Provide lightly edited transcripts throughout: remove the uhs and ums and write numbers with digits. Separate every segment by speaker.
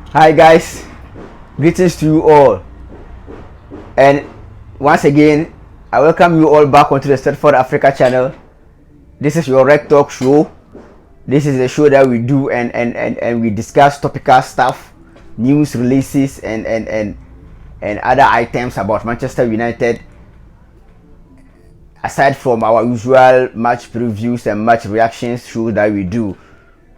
Speaker 1: Hi guys, greetings to you all, and once again I welcome you all back onto the Stratford Africa channel. This is your Rec Talk show. This is a show that we do and we discuss topical stuff, news releases and other items about Manchester United, aside from our usual match previews and match reactions show that we do.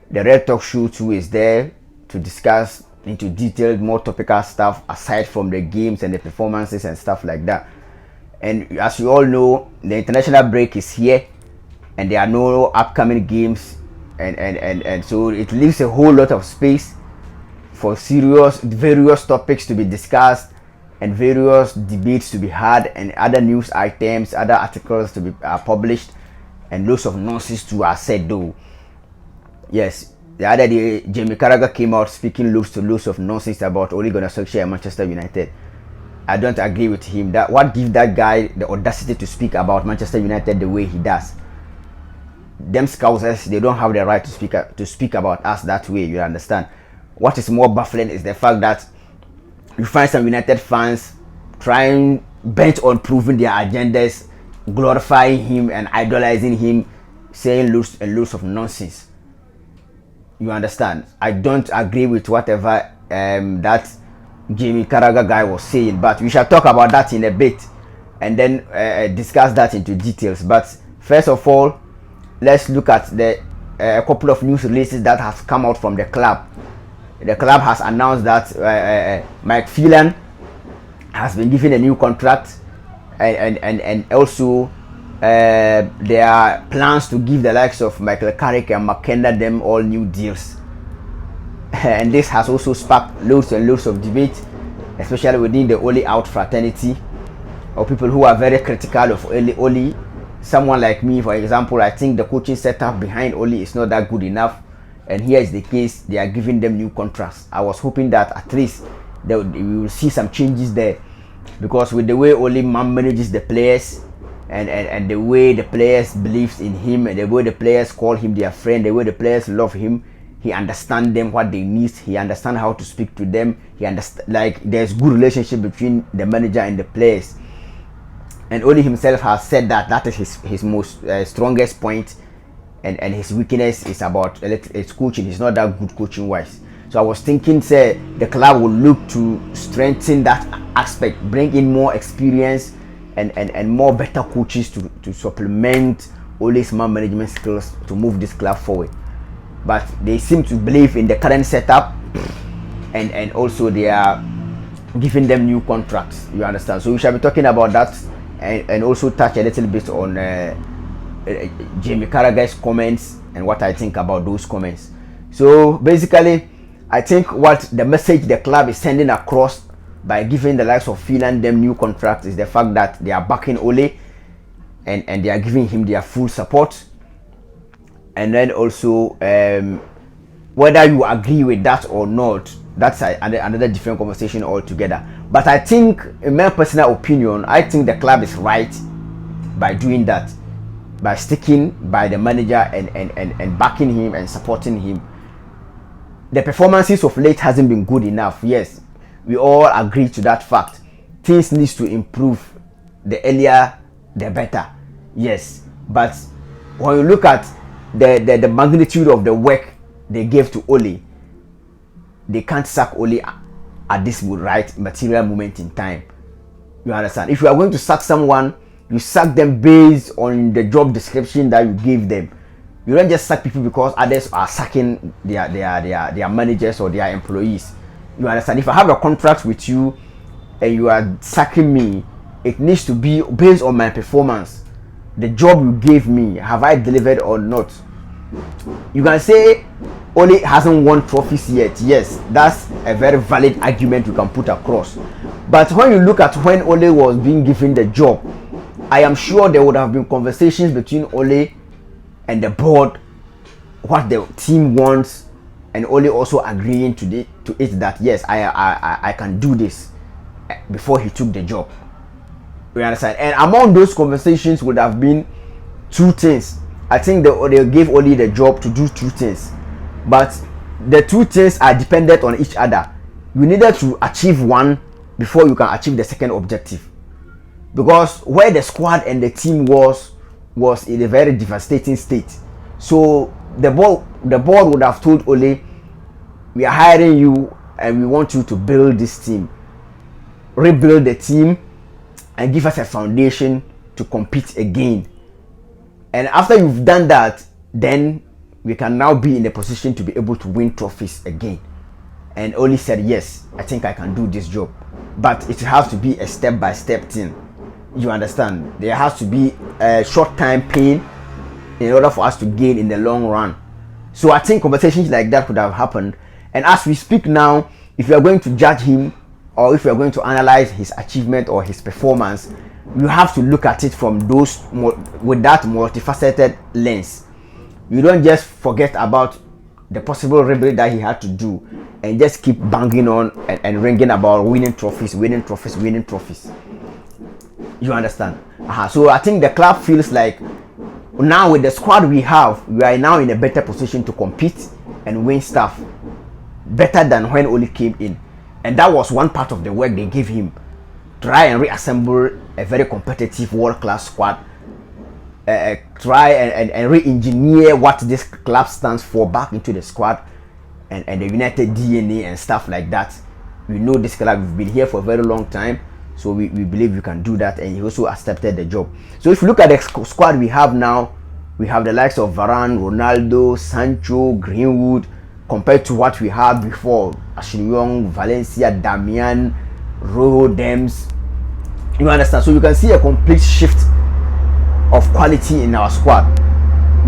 Speaker 1: The Red Talk show too is there to discuss into detailed, more topical stuff aside from the games and the performances and stuff like that. And as you all know, the international break is here and there are no upcoming games, and so it leaves a whole lot of space for various topics to be discussed and various debates to be had and other news items, other articles to be published, and loads of nonsense to are said though. Yes, the other day Jamie Carragher came out speaking loads of nonsense about Ole Gunnar Solskjaer and Manchester United. I don't agree with him. That what gives that guy the audacity to speak about Manchester United the way he does? Them Scousers, they don't have the right to speak about us that way. You understand? What is more baffling is the fact that you find some United fans trying bent on proving their agendas, glorifying him and idolizing him, saying loads of nonsense. You understand? I don't agree with whatever that Jamie Carragher guy was saying, but we shall talk about that in a bit and then discuss that into details. But first of all, let's look at the couple of news releases that has come out from the club. The club has announced that Mike Phelan has been given a new contract, and also there are plans to give the likes of Michael Carrick and McKenna them all new deals. And this has also sparked loads and loads of debate, especially within the Ole out fraternity, or people who are very critical of Ole. Someone like me, for example, I think the coaching setup behind Ole is not that good enough, and here is the case, they are giving them new contracts. I was hoping that at least we will see some changes there, because with the way Ole manages the players and the way the players believes in him and the way the players call him their friend, the way the players love him, he understands them, what they need, he understands how to speak to them, he understand, like there's good relationship between the manager and the players. And Ole himself has said that is his most strongest point, and his weakness is about his coaching. He's not that good coaching wise. So I was thinking, say, the club will look to strengthen that aspect, bring in more experience and more better coaches to supplement Ole's man management skills to move this club forward. But they seem to believe in the current setup, and also they are giving them new contracts. You understand? So we shall be talking about that and also touch a little bit on Jamie Carragher's comments and what I think about those comments. So basically, I think what the message the club is sending across by giving the likes of Phelan them new contracts is the fact that they are backing Ole and they are giving him their full support. And then also whether you agree with that or not, that's another different conversation altogether. But I think, in my personal opinion, I think the club is right by doing that, by sticking by the manager and backing him and supporting him. The performances of late hasn't been good enough. Yes, we all agree to that fact. Things needs to improve. The earlier the better. Yes, but when you look at the magnitude of the work they gave to Ole, they can't sack Ole at this right material moment in time. You understand? If you are going to sack someone, you sack them based on the job description that you gave them. You don't just sack people because others are sacking their managers or their employees. You understand? If I have a contract with you and you are sacking me, it needs to be based on my performance. The job you gave me, have I delivered or not? You can say Ole hasn't won trophies yet. Yes, that's a very valid argument you can put across. But when you look at when Ole was being given the job, I am sure there would have been conversations between Ole and the board, what the team wants, and Ole also agreeing to it that yes, I can do this before he took the job. You understand? And among those conversations would have been two things. I think they gave Ole the job to do two things, but the two things are dependent on each other. you needed to achieve one before you can achieve the second objective. Because where the squad and the team was in a very devastating state. So the board would have told Ole, we are hiring you and we want you to build this team, rebuild the team, and give us a foundation to compete again. And after you've done that, then we can now be in a position to be able to win trophies again. And Ole said, yes, I think I can do this job, but it has to be a step-by-step thing. You understand? There has to be a short-time pain in order for us to gain in the long run. So I think conversations like that could have happened. And as we speak now, if you are going to judge him, or if you are going to analyze his achievement or his performance, you have to look at it from with that multifaceted lens. You don't just forget about the possible rebuild that he had to do and just keep banging on and ringing about winning trophies. You understand? So I think the club feels like now with the squad we have, we are now in a better position to compete and win stuff better than when Ole came in. And that was one part of the work they gave him. Try and reassemble a very competitive world-class squad. Try and re-engineer what this club stands for back into the squad and the United DNA and stuff like that. We know this club, we've been here for a very long time, so we believe we can do that, and he also accepted the job. So if you look at the squad we have now, we have the likes of Varane, Ronaldo, Sancho, Greenwood, compared to what we had before. Ashley Young, Valencia, Damian, Rojo, Dems. You understand? So you can see a complete shift of quality in our squad.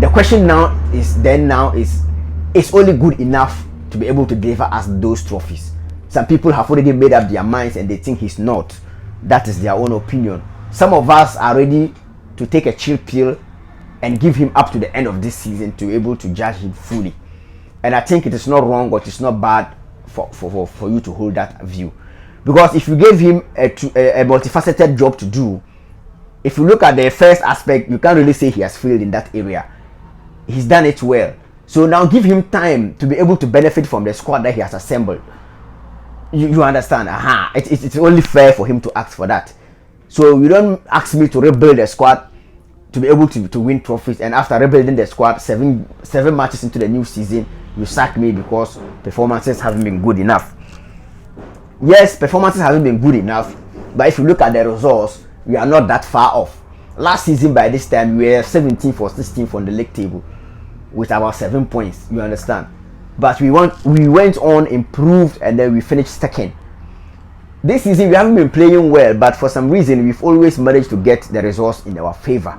Speaker 1: The question now is only good enough to be able to deliver us those trophies. Some people have already made up their minds and they think he's not. That is their own opinion. Some of us are ready to take a chill pill and give him up to the end of this season to be able to judge him fully. And I think it is not wrong or it is not bad for you to hold that view. Because if you gave him a multifaceted job to do, if you look at the first aspect, you can't really say he has failed in that area. He's done it well. So now give him time to be able to benefit from the squad that he has assembled. You understand? It's only fair for him to ask for that. So you don't ask me to rebuild a squad to be able to win trophies, and after rebuilding the squad, seven matches into the new season, you sack me because performances haven't been good enough. Yes, performances haven't been good enough, but if you look at the results, we are not that far off. Last season by this time, we were 17th or 16th on the league table with about 7 points. You understand? But we went on, improved, and then we finished second. This season we haven't been playing well, but for some reason we've always managed to get the results in our favor.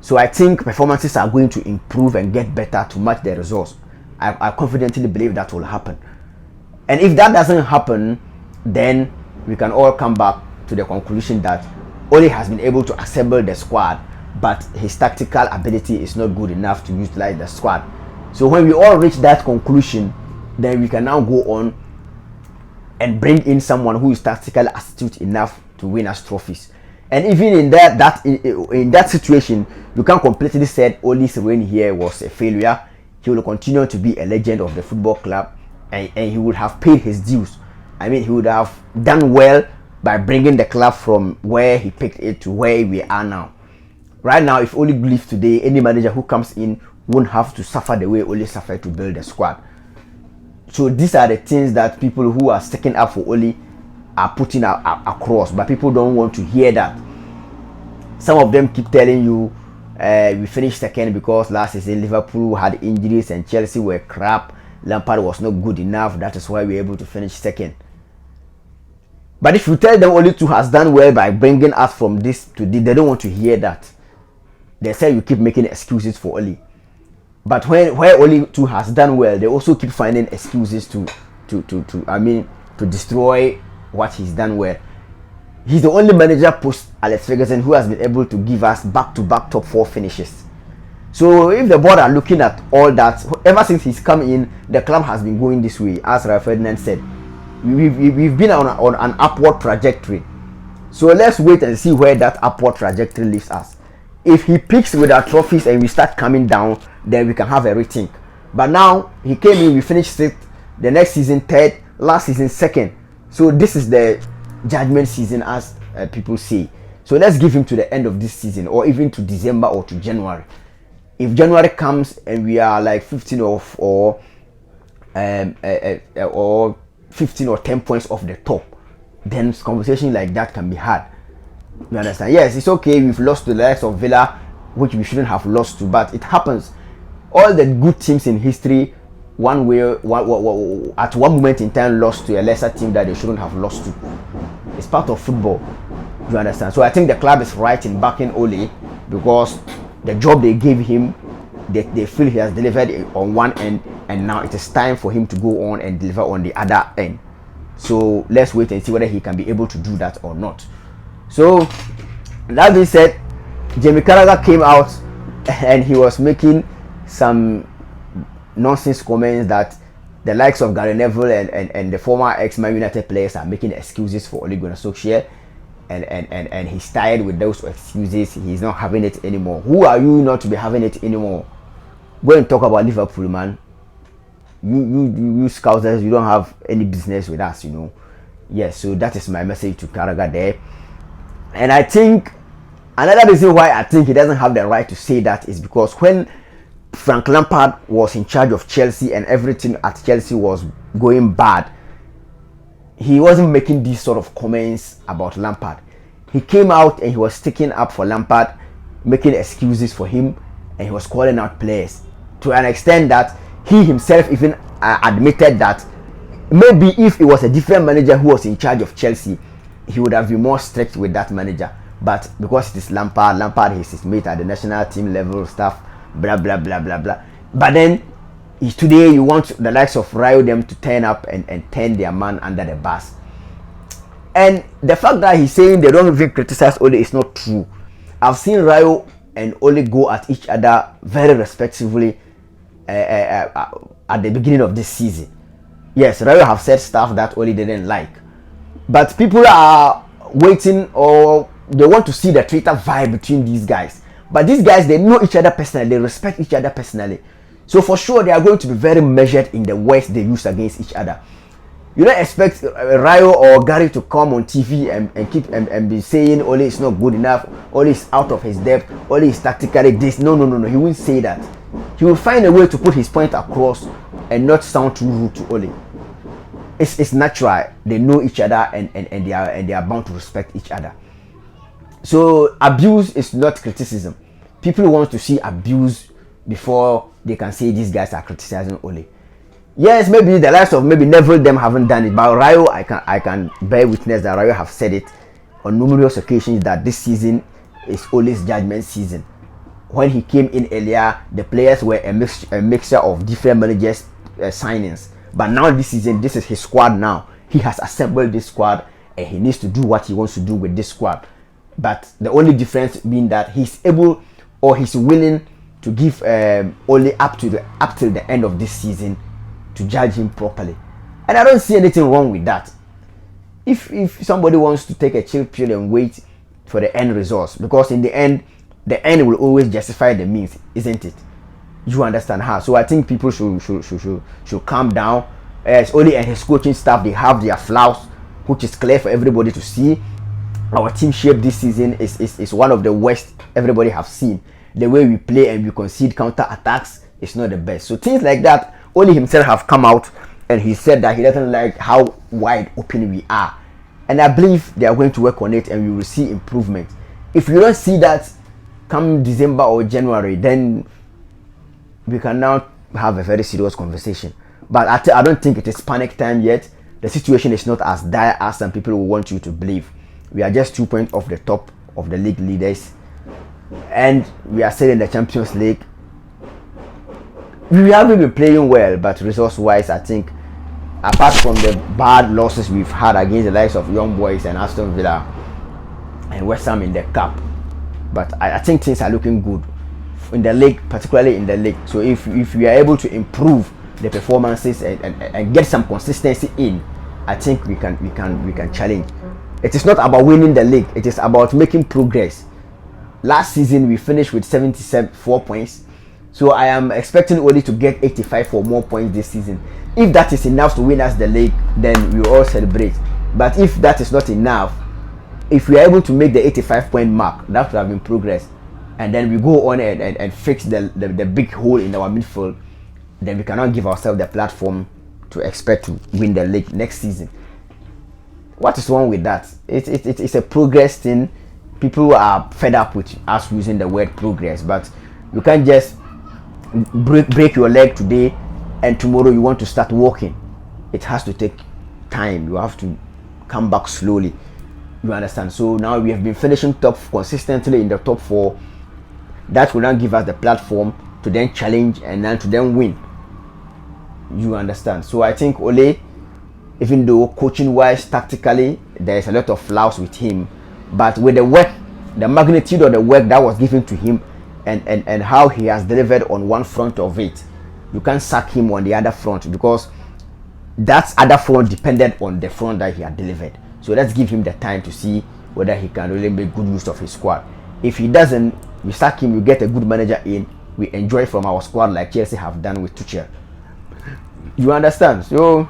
Speaker 1: So I think performances are going to improve and get better to match the results. I confidently believe that will happen. And if that doesn't happen, then we can all come back to the conclusion that Ole has been able to assemble the squad, but his tactical ability is not good enough to utilize the squad. So when we all reach that conclusion, then we can now go on and bring in someone who is tactically astute enough to win us trophies. And even in that situation, you can't completely say Ole's reign here was a failure. He will continue to be a legend of the football club, and he would have paid his dues. I mean, he would have done well by bringing the club from where he picked it to where we are now. Right now, if Ole leaves today, any manager who comes in won't have to suffer the way Ole suffered to build the squad. So these are the things that people who are sticking up for Ole are putting across, but people don't want to hear that. Some of them keep telling you we finished second because last season Liverpool had injuries and Chelsea were crap. Lampard was not good enough. That is why we were able to finish second. But if you tell them Ole too has done well by bringing us from this to this, they don't want to hear that. They say you keep making excuses for Ole. But where Ole too has done well, they also keep finding excuses to destroy what he's done well. He's the only manager post Alex Ferguson who has been able to give us back-to-back top 4 finishes. So if the board are looking at all that, ever since he's come in, the club has been going this way. As Rio Ferdinand said, we've been on an upward trajectory. So let's wait and see where that upward trajectory leaves us. If he picks with our trophies and we start coming down, then we can have a rethink. But now he came in, we finished 6th, the next season 3rd, last season second. So this is the judgment season, as people say. So let's give him to the end of this season, or even to December or to January. If January comes and we are like 15 off, or 15 or 10 points off the top, then conversation like that can be had. You understand? Yes, it's okay. We've lost to the likes of Villa, which we shouldn't have lost to, but it happens. All the good teams in history, at one moment in time, lost to a lesser team that they shouldn't have lost to. It's part of football. You understand? So I think the club is right in backing Ole, because the job they gave him, they feel he has delivered on one end, and now it is time for him to go on and deliver on the other end. So let's wait and see whether he can be able to do that or not. So that being said, Jamie Carragher came out and he was making some nonsense comments that the likes of Gary Neville and the former ex-Man United players are making excuses for Ole Gunnar Solskjaer, and he's tired with those excuses. He's not having it anymore. Who are you not to be having it anymore? Go and talk about Liverpool, man. You scouters, you don't have any business with us, you know. Yes, so that is my message to Carragher there. And I think another reason why I think he doesn't have the right to say that is because when Frank Lampard was in charge of Chelsea and everything at Chelsea was going bad, he wasn't making these sort of comments about Lampard. He came out and he was sticking up for Lampard, making excuses for him, and he was calling out players to an extent that he himself even admitted that maybe if it was a different manager who was in charge of Chelsea, he would have been more strict with that manager. But because it is Lampard is his mate at the national team level, stuff, blah blah blah blah blah. But then today you want the likes of Rayo them to turn up and turn their man under the bus. And the fact that he's saying they don't even criticize Ole is not true. I've seen Rayo and Ole go at each other very respectively at the beginning of this season. Yes, Rayo have said stuff that Ole didn't like, but people are waiting, or they want to see the Twitter vibe between these guys. But these guys, they know each other personally, they respect each other personally. So for sure, they are going to be very measured in the words they use against each other. You don't expect Rayo or Gary to come on TV and be saying Ole is not good enough, Ole is out of his depth, Ole is tactically this. No. He won't say that. He will find a way to put his point across and not sound too rude to Ole. It's natural. They know each other and they are bound to respect each other. So abuse is not criticism. People want to see abuse before they can say these guys are criticizing Ole. Yes, maybe the likes of maybe Neville them haven't done it, but Rayo, I can bear witness that Rayo have said it on numerous occasions that this season is Ole's judgment season. When he came in earlier, the players were a mixture of different managers' signings. But now this season, this is his squad now. He has assembled this squad and he needs to do what he wants to do with this squad. But the only difference being that he's able, or he's willing to give Ole up till the end of this season to judge him properly. And I don't see anything wrong with that. If somebody wants to take a chill pill and wait for the end results, because in the end will always justify the means, isn't it? You understand how? So I think people should calm down. As Ole and his coaching staff, they have their flaws, which is clear for everybody to see. Our team shape this season is one of the worst everybody have seen. The way we play and we concede counter attacks is not the best. So things like that, Ole himself have come out and he said that he doesn't like how wide open we are. And I believe they are going to work on it and we will see improvement. If you don't see that come December or January, then we can now have a very serious conversation. But I don't think it is panic time yet. The situation is not as dire as some people will want you to believe. We are just 2 points off the top of the league leaders, and we are still in the Champions League. We haven't been playing well, but resource-wise, I think, apart from the bad losses we've had against the likes of Young Boys and Aston Villa and West Ham in the cup, but I think things are looking good in the league, particularly in the league. So if we are able to improve the performances and get some consistency in, I think we can challenge. It is not about winning the league, it is about making progress. Last season we finished with 74 points. So I am expecting Oli to get 85 or more points this season. If that is enough to win us the league, then we all celebrate. But if that is not enough, if we are able to make the 85-point mark, that would have been progress. And then we go on and fix the big hole in our midfield, then we cannot give ourselves the platform to expect to win the league next season. What is wrong with that? It's a progress thing. People are fed up with us using the word progress, but you can't just break your leg today and tomorrow you want to start walking. It has to take time. You have to come back slowly. You understand? So now we have been finishing top consistently in the top 4. That will now give us the platform to then challenge and then to then win. You understand? So I think Ole, even though coaching wise, tactically, there is a lot of flaws with him, but with the work, the magnitude of the work that was given to him, and how he has delivered on one front of it, you can't sack him on the other front, because that other front depended on the front that he had delivered. So let's give him the time to see whether he can really make good use of his squad. If he doesn't, we sack him, we get a good manager in, we enjoy from our squad like Chelsea have done with Tuchel. You understand? So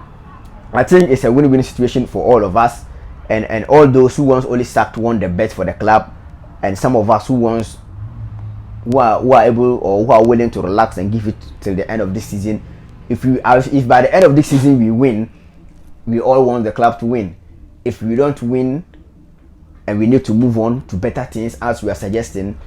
Speaker 1: I think it's a win-win situation for all of us, and all those who once only sacked won the bet for the club, and some of us who are able or who are willing to relax and give it till the end of this season. If by the end of this season we win, we all want the club to win. If we don't win and we need to move on to better things as we are suggesting,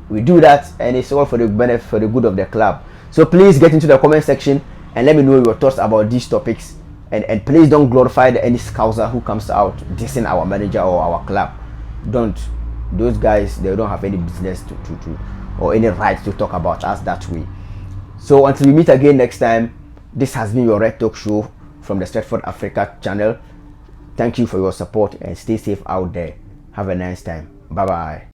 Speaker 1: we do that, and it's all for the benefit, for the good of the club. So please get into the comment section and let me know your thoughts about these topics, and please don't glorify any scouser who comes out dissing our manager or our club. Don't. Those guys, they don't have any business to or any right to talk about us that way. So until we meet again next time, this has been your Red Talk Show from the Stretford Africa channel. Thank you for your support and stay safe out there. Have a nice time. Bye bye.